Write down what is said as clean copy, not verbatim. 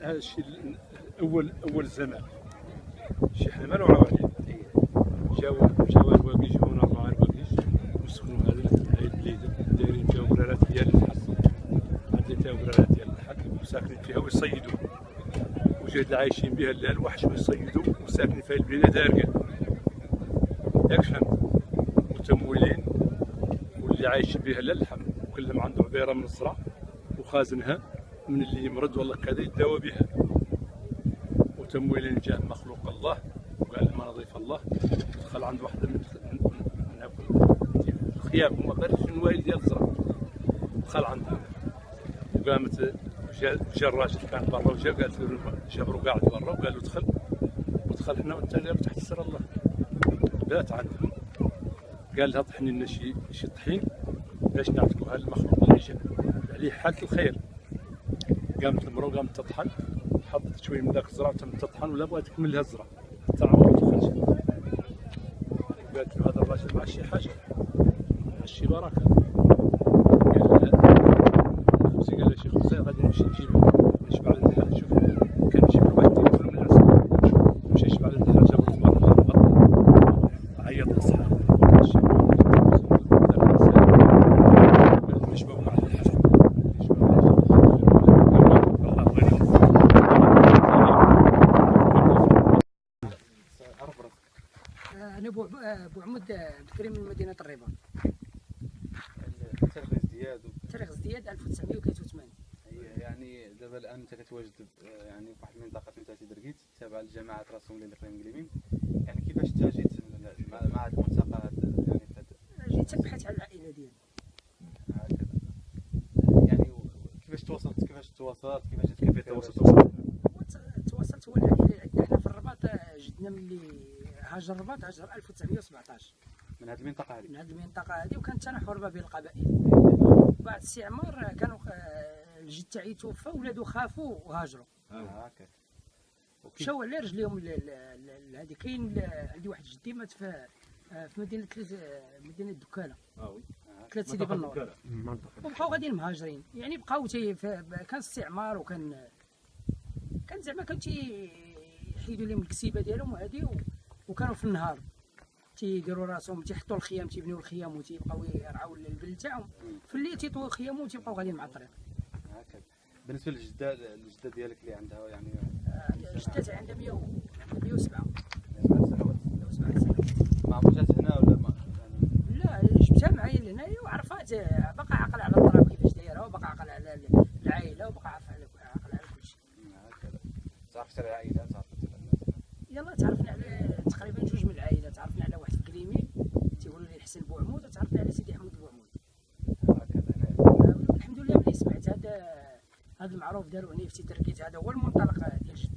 هذا الشيء اول الزمان شي حنا ما نوعوا عليه. جاو الواقي جاونا 4 الواقيش وسكنوا هذه البليده دايرين فيها ورارات ديال الحق، عندنا فيها ورارات ديال الحق وساكنين فيها ويصيدوا، وجات عايشين بها الوحش ويصيدوا وساكنين فيها البليده دارقه ياك فهمت، متمولين واللي عايش بها اللحم وكلهم عنده عبيره من الزرع وخازنها من اللي يمرض والله كذا يداوى بها. وتمويلين جاء مخلوق الله وقال ما نضيف الله دخل عند واحده من الخيام وما قالش النوايل ديال الزرع دخل عندها وقامت جا الراجل كان برا وجا قالت له جابرو قاعد برا وقال له دخل ودخل حنا وانت تحت سر الله بات عندها. قال لها طحني لنا شي طحين باش نعطيكوا هذا المخلوق اللي جا عليه حاله الخير. قامت المراه وقامت تطحن حطت شويه من ذاك الزرع وتم تطحن ولا بغات تكمل لها الزرع حتى عمرها ما دخلت. قالت له هذا الراجل مع شي حاجه مع شي بركه. قال لها خبزي، قال لها شي خبزه غادي نمشي نجيب نشبع على النحل. شوف كان نجيب له واحد كيلو من العسل مشى يشبع على النحل جاب له البر عيط لاصحابه أنا بوعمود بكري من مدينة الرباط. تاريخ ازدياد تاريخ ازدياد 1983. يعني دابا الان انت كتواجد يعني في واحد المنطقه فين تيدركيت تابعه لجماعه راسهم اللي الاقليم قليمين. يعني كيفاش انت جيت مع هذا الملتقى يعني جيت تبحث على العائله ديالي هكذا. يعني كيفاش تواصلت كيفاش جات كيفيه التواصل؟ تواصلت هو العائله اللي عندنا حنا في الرباط. جدنا ملي هاجر الرباط هاجر 1917 من هذه المنطقه هذه. من هذه المنطقه هذه وكانت تناحر ما بين القبائل. بعد الاستعمار كانوا الجد تاعي توفى ولادو خافوا وهاجروا. هكاك مشاو على رجليهم هذه. كاين عندي واحد جدي مات في مدينه دكاله. وي 3 سيدي بالنور. وبقاو غاديين مهاجرين يعني بقاو كان استعمار وكان زعما كان تيحيدوا لهم الكسيبه ديالهم وهذه. وكانوا في النهار تيديروا راسهم تيحطوا الخيام تيبنيو الخيام وتيبقاو يرعاو البلد تاعهم. في الليل تيطويو الخيام وتيبقاو غاديين مع الطريق. هكذا. بالنسبه للجده ديالك اللي عندها يعني الجده تاعي عندها 107 سنوات. ما عمرها جات هنا ولا ما؟ لا جبتها معايا لهنايا وعرفات باقا عاقله على الطراب كيفاش دايره وباقا عاقله على العائله وباقا عاقله على كل شيء. هكذا. تعرفت على العائله تعرفت على الناس؟ يلا تعرفنا على تقريبا 2 من العائله. تعرفنا على واحد في كريمي تيقولوا لي الحسن بوعمود وتعرفنا على سيدي حمود بوعمود. هكذا. الحمد لله ملي سمعت هذا المعروف داروا هنا في تركيت. هذا هو المنطلق ديال جدي.